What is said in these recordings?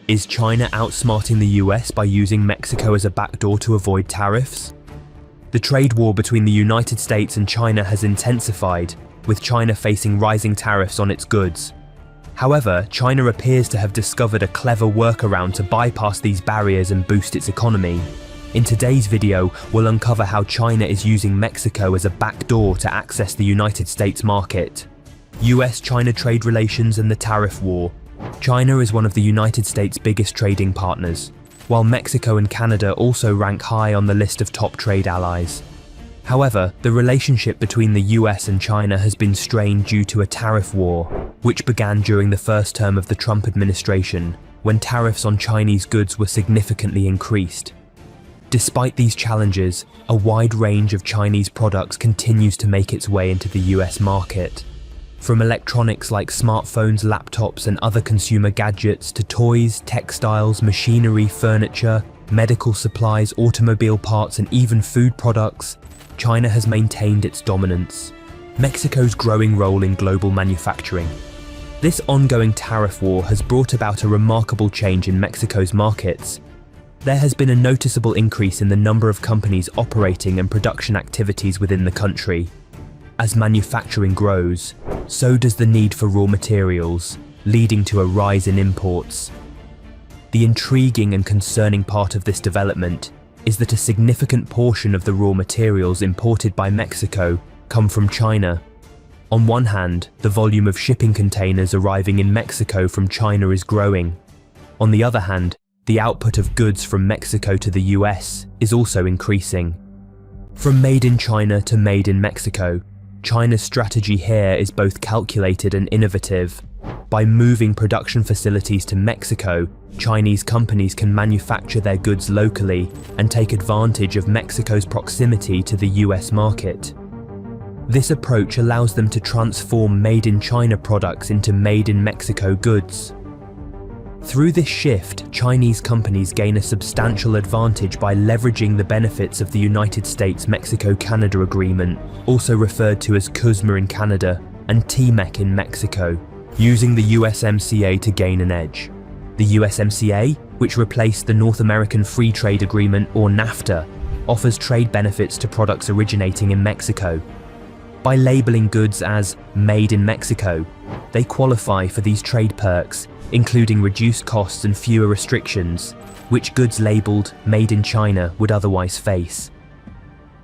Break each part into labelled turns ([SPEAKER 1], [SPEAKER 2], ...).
[SPEAKER 1] Is China outsmarting the US by using Mexico as a backdoor to avoid tariffs? The trade war between the United States and China has intensified, with China facing rising tariffs on its goods. However, China appears to have discovered a clever workaround to bypass these barriers and boost its economy. In today's video, we'll uncover how China is using Mexico as a backdoor to access the United States market. US-China trade relations and the tariff war. China is one of the United States' biggest trading partners, while Mexico and Canada also rank high on the list of top trade allies. However, the relationship between the US and China has been strained due to a tariff war, which began during the first term of the Trump administration, when tariffs on Chinese goods were significantly increased. Despite these challenges, a wide range of Chinese products continues to make its way into the US market. From electronics like smartphones, laptops, and other consumer gadgets to toys, textiles, machinery, furniture, medical supplies, automobile parts, and even food products, China has maintained its dominance. Mexico's growing role in global manufacturing. This ongoing tariff war has brought about a remarkable change in Mexico's markets. There has been a noticeable increase in the number of companies operating and production activities within the country. As manufacturing grows, so does the need for raw materials, leading to a rise in imports. The intriguing and concerning part of this development is that a significant portion of the raw materials imported by Mexico come from China. On one hand, the volume of shipping containers arriving in Mexico from China is growing. On the other hand, the output of goods from Mexico to the US is also increasing. From made in China to made in Mexico, China's strategy here is both calculated and innovative. By moving production facilities to Mexico, Chinese companies can manufacture their goods locally and take advantage of Mexico's proximity to the US market. This approach allows them to transform made-in-China products into made-in-Mexico goods. Through this shift, Chinese companies gain a substantial advantage by leveraging the benefits of the United States-Mexico-Canada Agreement, also referred to as CUSMA in Canada and TMEC in Mexico, using the USMCA to gain an edge. The USMCA, which replaced the North American Free Trade Agreement or NAFTA, offers trade benefits to products originating in Mexico. By labeling goods as made in Mexico, they qualify for these trade perks, including reduced costs and fewer restrictions, which goods labelled made in China would otherwise face.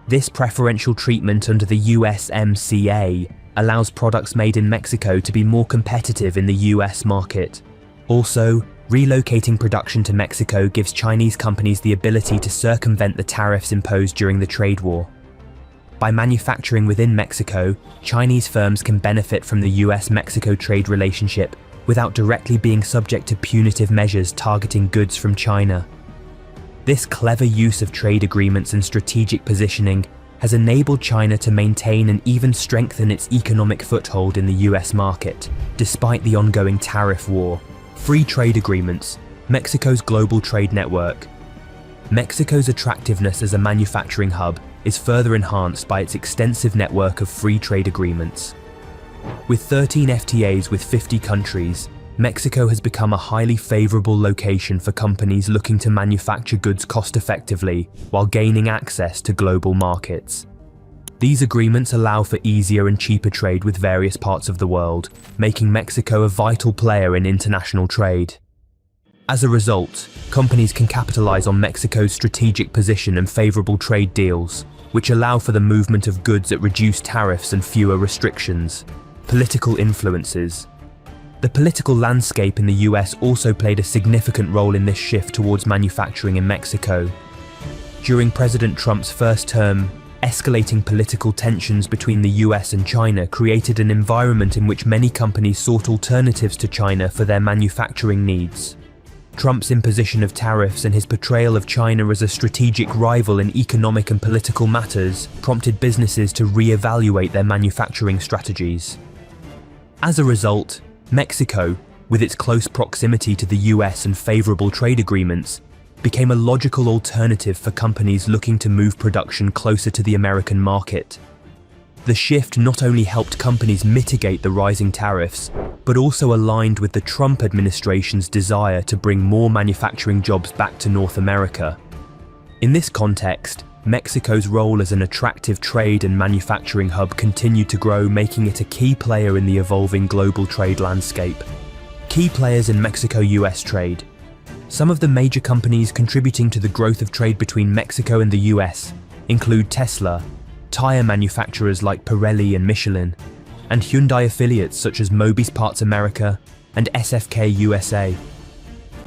[SPEAKER 1] This preferential treatment under the USMCA allows products made in Mexico to be more competitive in the US market. Also, relocating production to Mexico gives Chinese companies the ability to circumvent the tariffs imposed during the trade war. By manufacturing within Mexico, Chinese firms can benefit from the US-Mexico trade relationship without directly being subject to punitive measures targeting goods from China. This clever use of trade agreements and strategic positioning has enabled China to maintain and even strengthen its economic foothold in the US market, despite the ongoing tariff war. Free trade agreements, Mexico's global trade network. Mexico's attractiveness as a manufacturing hub is further enhanced by its extensive network of free trade agreements. With 13 FTAs with 50 countries, Mexico has become a highly favorable location for companies looking to manufacture goods cost-effectively while gaining access to global markets. These agreements allow for easier and cheaper trade with various parts of the world, making Mexico a vital player in international trade. As a result, companies can capitalize on Mexico's strategic position and favorable trade deals, which allow for the movement of goods at reduced tariffs and fewer restrictions. Political influences. The political landscape in the US also played a significant role in this shift towards manufacturing in Mexico. During President Trump's first term, escalating political tensions between the US and China created an environment in which many companies sought alternatives to China for their manufacturing needs. Trump's imposition of tariffs and his portrayal of China as a strategic rival in economic and political matters prompted businesses to re-evaluate their manufacturing strategies. As a result, Mexico, with its close proximity to the US and favorable trade agreements, became a logical alternative for companies looking to move production closer to the American market. The shift not only helped companies mitigate the rising tariffs, but also aligned with the Trump administration's desire to bring more manufacturing jobs back to North America. In this context, Mexico's role as an attractive trade and manufacturing hub continued to grow, making it a key player in the evolving global trade landscape. Key players in Mexico-U.S. trade. Some of the major companies contributing to the growth of trade between Mexico and the U.S. include Tesla, tire manufacturers like Pirelli and Michelin, and Hyundai affiliates such as Mobis Parts America and SFK USA.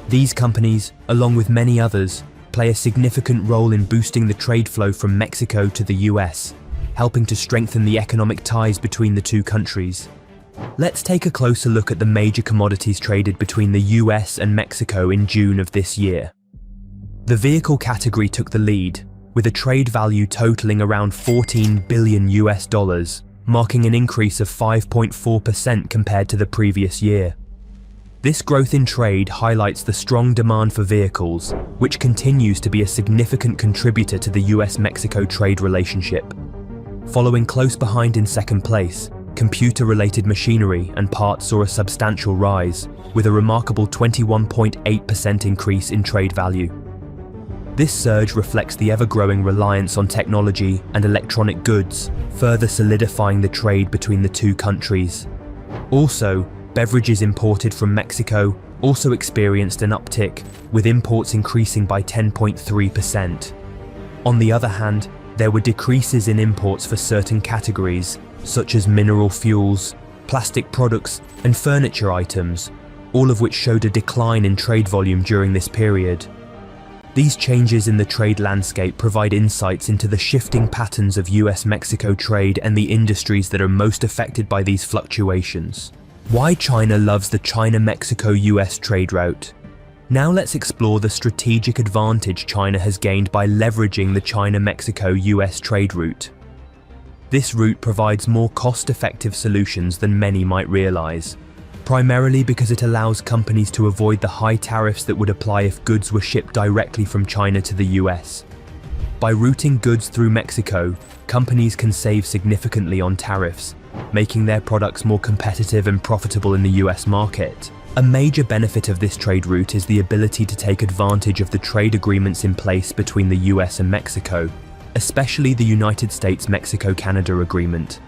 [SPEAKER 1] These companies, along with many others, play a significant role in boosting the trade flow from Mexico to the US, helping to strengthen the economic ties between the two countries. Let's take a closer look at the major commodities traded between the US and Mexico in June of this year. The vehicle category took the lead, with a trade value totaling around $14 billion, marking an increase of 5.4% compared to the previous year. This growth in trade highlights the strong demand for vehicles, which continues to be a significant contributor to the US-Mexico trade relationship. Following close behind in second place, computer-related machinery and parts saw a substantial rise, with a remarkable 21.8% increase in trade value. This surge reflects the ever-growing reliance on technology and electronic goods, further solidifying the trade between the two countries. Also, beverages imported from Mexico also experienced an uptick, with imports increasing by 10.3%. On the other hand, there were decreases in imports for certain categories, such as mineral fuels, plastic products, and furniture items, all of which showed a decline in trade volume during this period. These changes in the trade landscape provide insights into the shifting patterns of US-Mexico trade and the industries that are most affected by these fluctuations. Why China loves the China-Mexico-U.S. trade route. Now let's explore the strategic advantage China has gained by leveraging the China-Mexico-U.S. trade route. This route provides more cost-effective solutions than many might realize, primarily because it allows companies to avoid the high tariffs that would apply if goods were shipped directly from China to the US. By routing goods through Mexico, companies can save significantly on tariffs, making their products more competitive and profitable in the US market. A major benefit of this trade route is the ability to take advantage of the trade agreements in place between the US and Mexico, especially the United States-Mexico-Canada agreement.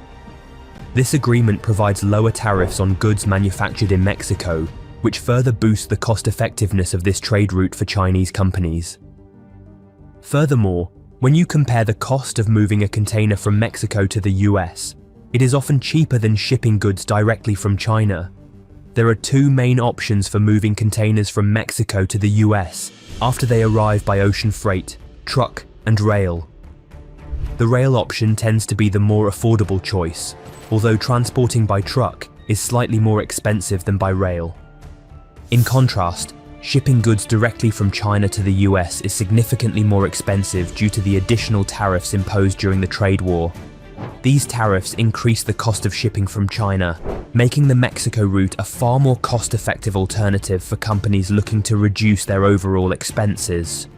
[SPEAKER 1] This agreement provides lower tariffs on goods manufactured in Mexico, which further boosts the cost-effectiveness of this trade route for Chinese companies. Furthermore, when you compare the cost of moving a container from Mexico to the US, it is often cheaper than shipping goods directly from China. There are two main options for moving containers from Mexico to the US after they arrive by ocean freight: truck and rail. The rail option tends to be the more affordable choice, although transporting by truck is slightly more expensive than by rail. In contrast, shipping goods directly from China to the US is significantly more expensive due to the additional tariffs imposed during the trade war. These tariffs increase the cost of shipping from China, making the Mexico route a far more cost-effective alternative for companies looking to reduce their overall expenses.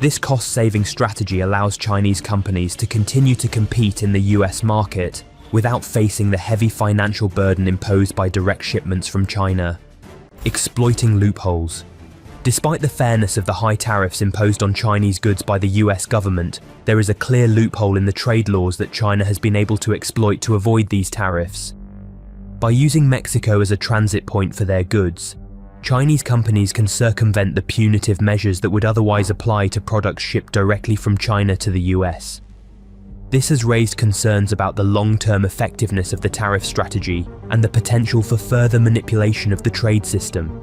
[SPEAKER 1] This cost-saving strategy allows Chinese companies to continue to compete in the US market without facing the heavy financial burden imposed by direct shipments from China. Exploiting loopholes. Despite the fairness of the high tariffs imposed on Chinese goods by the US government, there is a clear loophole in the trade laws that China has been able to exploit to avoid these tariffs. By using Mexico as a transit point for their goods, Chinese companies can circumvent the punitive measures that would otherwise apply to products shipped directly from China to the US. This has raised concerns about the long-term effectiveness of the tariff strategy and the potential for further manipulation of the trade system.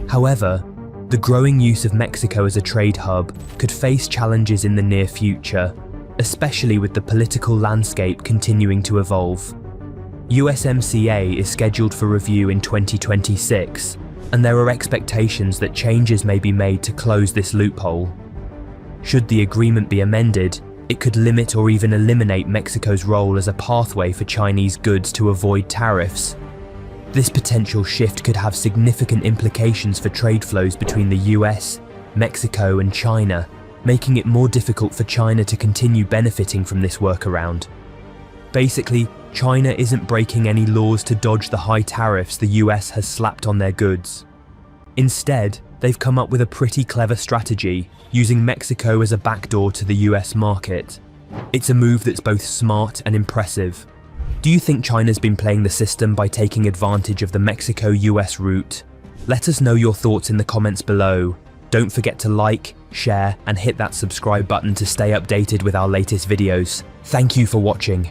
[SPEAKER 1] However, the growing use of Mexico as a trade hub could face challenges in the near future, especially with the political landscape continuing to evolve. USMCA is scheduled for review in 2026, and there are expectations that changes may be made to close this loophole. Should the agreement be amended, it could limit or even eliminate Mexico's role as a pathway for Chinese goods to avoid tariffs. This potential shift could have significant implications for trade flows between the US, Mexico, and China, making it more difficult for China to continue benefiting from this workaround. Basically, China isn't breaking any laws to dodge the high tariffs the US has slapped on their goods. Instead, they've come up with a pretty clever strategy, using Mexico as a backdoor to the US market. It's a move that's both smart and impressive. Do you think China's been playing the system by taking advantage of the Mexico-US route? Let us know your thoughts in the comments below. Don't forget to like, share, and hit that subscribe button to stay updated with our latest videos. Thank you for watching.